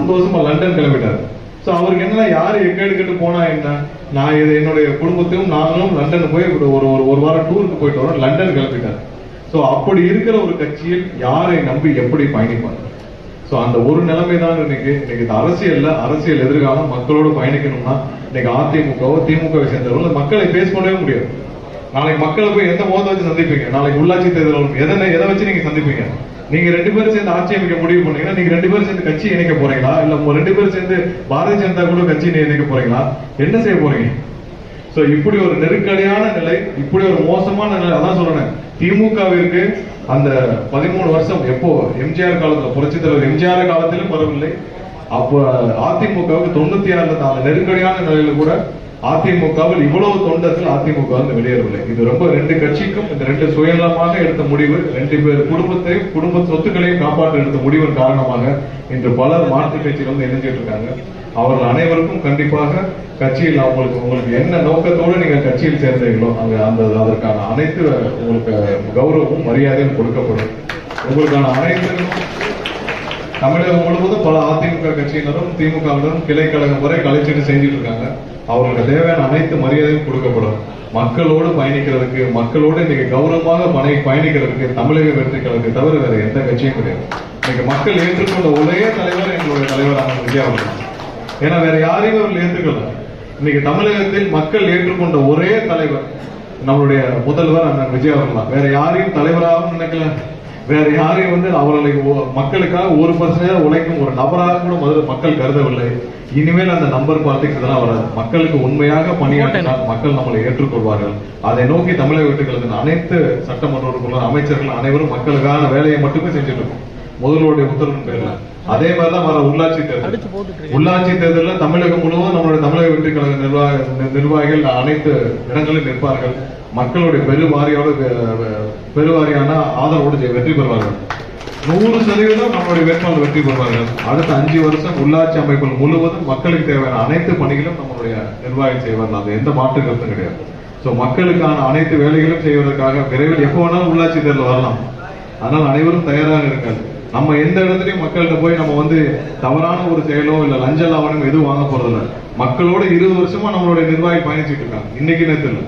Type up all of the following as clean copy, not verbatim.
சந்தோஷமா லண்டன் கிளம்பிட்டாரு. ஸோ அவருக்கு என்ன, யாரு எக்கேடு கேட்டு போனா என்ன, நான் இது என்னுடைய குடும்பத்தையும் நாங்களும் லண்டன் போய் ஒரு வாரம் டூருக்கு போயிட்டு வரோம், லண்டன் கிளம்பிட்டாரு. ஸோ அப்படி இருக்கிற ஒரு கட்சியில் யாரை நம்பி எப்படி பயணிப்பாங்க? ஸோ அந்த ஒரு நிலைமை தான் இன்னைக்கு அரசியல் எதிர்காலம் மக்களோடு பயணிக்கணும்னா இன்னைக்கு அதிமுகவோ திமுகவை சேர்ந்தவர்கள் மக்களை பேசிக்கொண்டே முடியாது. நாளைக்கு மக்களை போய் எந்த முகத்தை வச்சு சந்திப்பீங்க? நாளைக்கு உள்ளாட்சி தேர்தல் எதை வச்சு நீங்க சந்திப்பீங்க? நீங்க 2 பேரும் சேர்ந்து ஆட்சி அமைக்க முடிவு பண்ணீங்கன்னா நீங்க 2 பேரும் சேர்ந்து கட்சி இணைக்க போறீங்களா, இல்ல 2 பேரும் சேர்ந்து பாரதிய ஜனதா கூட கட்சி இணைக்க போறீங்களா? என்ன செய்ய போறீங்க? சோ இப்படி ஒரு நெருக்கடியான நிலை, இப்படி ஒரு மோசமான நிலை. அதான் சொல்றேன், திமுகவிற்கு அந்த 13 வருஷம் எப்போ எம்ஜிஆர் காலத்துல, புரட்சித் தலைவர் எம்ஜிஆர் காலத்திலும் வரவில்லை. அப்போ அதிமுகவுக்கு 96 அந்த நெருக்கடியான நிலையில கூட அதிமுகவில் இவ்வளவு தொண்டர்கள் அதிமுக வெளியேறவில்லை. இது ரொம்ப 2 கட்சிக்கும் இந்த 2 சுயநலமாக எடுத்த முடிவு, 2 பேர் குடும்பத்தையும் குடும்ப சொத்துக்களையும் காப்பாற்ற எடுத்த முடிவின் காரணமாக இன்று பலர் மாற்று கட்சியில் இணைஞ்சிட்டு இருக்காங்க. அவர்கள் அனைவருக்கும் கண்டிப்பாக கட்சியில் உங்களுக்கு என்ன நோக்கத்தோடு நீங்க கட்சியில் சேர்ந்தீங்களோ அதற்கான அனைத்து உங்களுக்கு கௌரவமும் மரியாதையும் கொடுக்கப்படும். உங்களுக்கான அனைத்து தமிழகம் முழுவதும் பல அதிமுக கட்சியினரும் திமுகவினரும் கிளை கழகம் வரை கலைச்சீட்டு செஞ்சுட்டு இருக்காங்க. அவர்களுக்கு தேவையான அனைத்து மரியாதையும் கொடுக்கப்படும். மக்களோடு பயணிக்கிறதுக்கு, மக்களோடு இன்னைக்கு கௌரவமாக பயணிக்கிறதுக்கு தமிழக வெற்றி கழகத்தை தவிர வேற எந்த கட்சியும் கிடையாது. இன்னைக்கு மக்கள் ஏற்றுக்கொண்ட ஒரே தலைவர் எங்களுடைய தலைவரான விஜய் அவர்கள். ஏன்னா வேற யாரையும் அவர்கள் ஏற்றுக்கொள்ள. இன்னைக்கு தமிழகத்தில் மக்கள் ஏற்றுக்கொண்ட ஒரே தலைவர் நம்மளுடைய முதல்வர் அண்ணன் விஜய் அவர்கள் தான். வேற யாரையும் தலைவராகவும் நினைக்கல, வேற யாரையும் அவர்களுக்கு மக்களுக்காக 1% உழைக்கும் ஒரு நபராக கூட முதல்ல மக்கள் கருதவில்லை. இனிமேல் அந்த நம்பர் பாலிடிக்ஸ் இதெல்லாம் வராது. மக்களுக்கு உண்மையாக பணியாற்றினால் மக்கள் நம்மளை ஏற்றுக்கொள்வார்கள். அதை நோக்கி தமிழக வெற்றிகளின் அனைத்து சட்டமன்ற உறுப்பினர், அமைச்சர்கள் அனைவரும் மக்களுக்கான வேலையை மட்டுமே செஞ்சுட்டு இருக்கோம், முதல்வருடைய உத்தரவின் பேர்ல. அதே மாதிரிதான் வர உள்ளாட்சி தேர்தலில் தமிழகம் முழுவதும் நம்மளுடைய தமிழக வெற்றி கழக நிர்வாகிகள் அனைத்து இடங்களில் நிற்பார்கள். மக்களுடைய பெருவாரியான ஆதரவோடு வெற்றி பெறுவார்கள். 100% நம்மளுடைய வேட்பாளர் வெற்றி பெறுவார்கள். அடுத்த 5 வருஷம் உள்ளாட்சி அமைப்புகள் முழுவதும் மக்களுக்கு தேவையான அனைத்து பணிகளும் நம்மளுடைய நிர்வாகம் செய்வார்கள். அது எந்த மாற்று கருத்தும் கிடையாது. சோ மக்களுக்கான அனைத்து வேலைகளும் செய்வதற்காக விரைவில் எப்போ வேணாலும் உள்ளாட்சி தேர்தல் வரலாம். அதனால் அனைவரும் தயாராக இருக்காது. நம்ம எந்த இடத்துலயும் மக்கள்கிட்ட போய் நம்ம தவறான ஒரு செயலோ இல்ல லஞ்ச லாவணம் எதுவும் வாங்க போறதில்ல. மக்களோட 20 வருஷமா நம்மளுடைய நிர்வாகி பயணிச்சுட்டு இருக்காங்க. இன்னைக்கு நேரத்தில்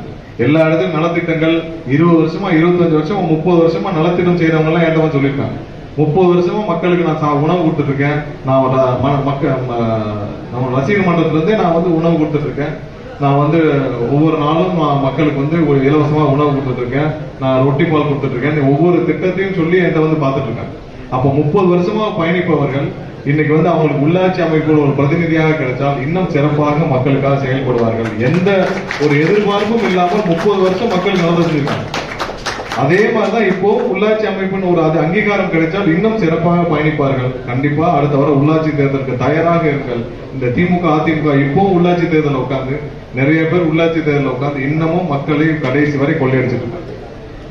எல்லா இடத்துலயும் நலத்திட்டங்கள் 20 வருஷமா 25 வருஷமா 30 வருஷமா நலத்திட்டம் செய்யறவங்க எல்லாம் ஏற்றமா சொல்லியிருக்காங்க. 30 வருஷமா மக்களுக்கு நான் உணவு கொடுத்துட்டு இருக்கேன். நான் நம்ம ரசிகர் மன்றத்துல இருந்தே நான் உணவு கொடுத்துட்டு இருக்கேன். நான் ஒவ்வொரு நாளும் மக்களுக்கு ஒரு இலவசமா உணவு கொடுத்துட்டு இருக்கேன். நான் ரொட்டி பால் கொடுத்துட்டு இருக்கேன். ஒவ்வொரு திட்டத்தையும் சொல்லி என்கிட்ட பார்த்துட்டு இருக்கேன். அப்ப 30 வருஷமா பயணிப்பவர்கள் இன்னைக்கு அவங்களுக்கு உள்ளாட்சி அமைப்பு ஒரு பிரதிநிதியாக கிடைச்சால் இன்னும் சிறப்பாக மக்களுக்காக செயல்படுவார்கள். எந்த ஒரு எதிர்பார்ப்பும் இல்லாமல் 30 வருஷம் மக்கள் நடந்துருக்காங்க. அதே மாதிரிதான் இப்போ உள்ளாட்சி அமைப்புன்னு ஒரு அங்கீகாரம் கிடைச்சால் இன்னும் சிறப்பாக பயணிப்பார்கள். கண்டிப்பா அடுத்த வர உள்ளாட்சி தேர்தலுக்கு தயாராக இருங்கள். இந்த திமுக அதிமுக இப்போ உள்ளாட்சி தேர்தல் உட்கார்ந்து நிறைய பேர் உள்ளாட்சி தேர்தல் உட்கார்ந்து இன்னமும் மக்களை கடைசி வரை கொள்ளையடிச்சிட்டு இருக்காங்க.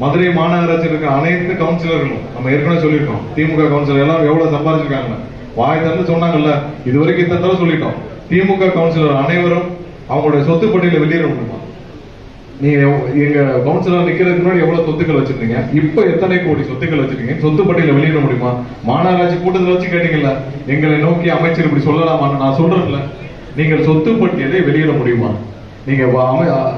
மதுரை மாநகராட்சி இருக்க அனைத்து கவுன்சிலர்களும் நம்ம ஏற்கனவே சொல்லியிருக்கோம், திமுக கவுன்சிலர் எல்லாம் எவ்வளவு சம்பாதிச்சிருக்காங்க வாய் திறந்து சொன்னாங்கல்ல. இது வரைக்கும் இத்தனை தடவை சொல்லிட்டோம். திமுக கவுன்சிலர் அனைவரும் அவங்களுடைய சொத்து பட்டியலை வெளியிட முடியுமா? நீங்க எங்க கவுன்சிலர் நிக்கிறதுக்கு முன்னாடி எவ்வளவு சொத்துக்கள் வச்சிருந்தீங்க, இப்ப எத்தனை கோடி சொத்துக்கள் வச்சிருக்கீங்க, சொத்து பட்டியல வெளியிட முடியுமா? மாநகராட்சி கூட்டத்தில் வச்சு கேட்டீங்கல்ல, எங்களை நோக்கி அமைச்சர் இப்படி சொல்லலாமான்னு நான் சொல்றேன்ல. நீங்கள் சொத்து பட்டியலை வெளியிட முடியுமா? நீங்க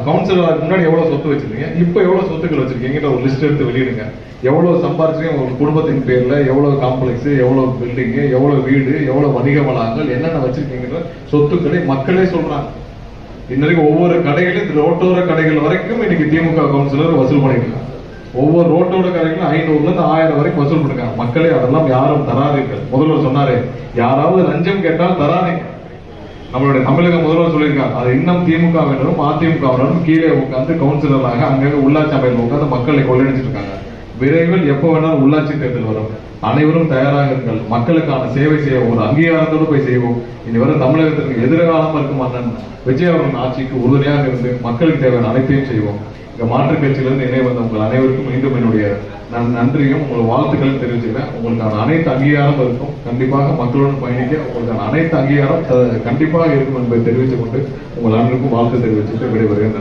கவுன்சிலருக்கு முன்னாடி எவ்வளவு சொத்து வச்சிருக்கீங்க, இப்ப எவ்வளவு சொத்துக்கள் வச்சிருக்கீங்க ஒரு லிஸ்ட் எடுத்து வெளியிடுங்க. எவ்வளவு சம்பாதிச்சிருக்கீங்க உங்க குடும்பத்தின் பேர்ல, எவ்வளவு காம்ப்ளெக்ஸ், எவ்வளவு பில்டிங், எவ்வளவு வீடு, எவ்வளவு வணிக வளாகங்கள், என்னென்ன வச்சிருக்கீங்க சொத்துக்களை மக்களே சொல்றாங்க. இன்னைக்கு ஒவ்வொரு கடைகளும் ரோட்டோர கடைகள் வரைக்கும் இன்னைக்கு திமுக கவுன்சிலர் வசூல் பண்ணிட்டு இருக்காங்க. ஒவ்வொரு ரோட்டோட கடைகளும் 500 இருந்து 1000 வரைக்கும் வசூல் பண்ணிருக்காங்க. மக்களே அதெல்லாம் யாரும் தராதீர்கள். முதல்வர் சொன்னாரு, யாராவது லஞ்சம் கேட்டால் தராதீங்க. நம்மளுடைய தமிழக முதல்வர் சொல்லியிருக்காங்க. அது இன்னும் திமுகவினரும் அதிமுகவினரும் கீழே உட்கார்ந்து கவுன்சிலராக அங்கங்க உள்ளாட்சி அமைப்பில் உட்கார்ந்து மக்களை கொள்ளையடிச்சிட்டு இருக்காங்க. விரைவில் எப்போ வேணாலும் உள்ளாட்சி தேர்தல் வரும். அனைவரும் தயாராக இருங்கள். மக்களுக்கான சேவை செய்ய ஒரு அங்கீகாரத்தோடு போய் செய்வோம். இனி வரும் தமிழகத்திற்கு எதிர்காலம் இருக்கும் அண்ணன் விஜய் அவர்களின் ஆட்சிக்கு உறுதுணையாக இருந்து மக்களுக்கு தேவையான அனைத்தையும் செய்வோம். இங்க மாற்றுக் கட்சியிலிருந்து இணை வந்த உங்கள் அனைவருக்கும் மீண்டும் என்னுடைய நன்றியும் உங்கள் வாழ்த்துக்களையும் தெரிவிச்சுக்கிறேன். உங்களுக்கான அனைத்து அங்கீகாரம் இருக்கும். கண்டிப்பாக மக்களுடன் பயணிக்க உங்களுக்கான அனைத்து அங்கீகாரம் கண்டிப்பாக இருக்கும் என்பதை தெரிவித்துக் கொண்டு உங்கள் அனைவருக்கும் வாழ்த்து தெரிவிச்சுட்டு விடைபெறுகிறேன்.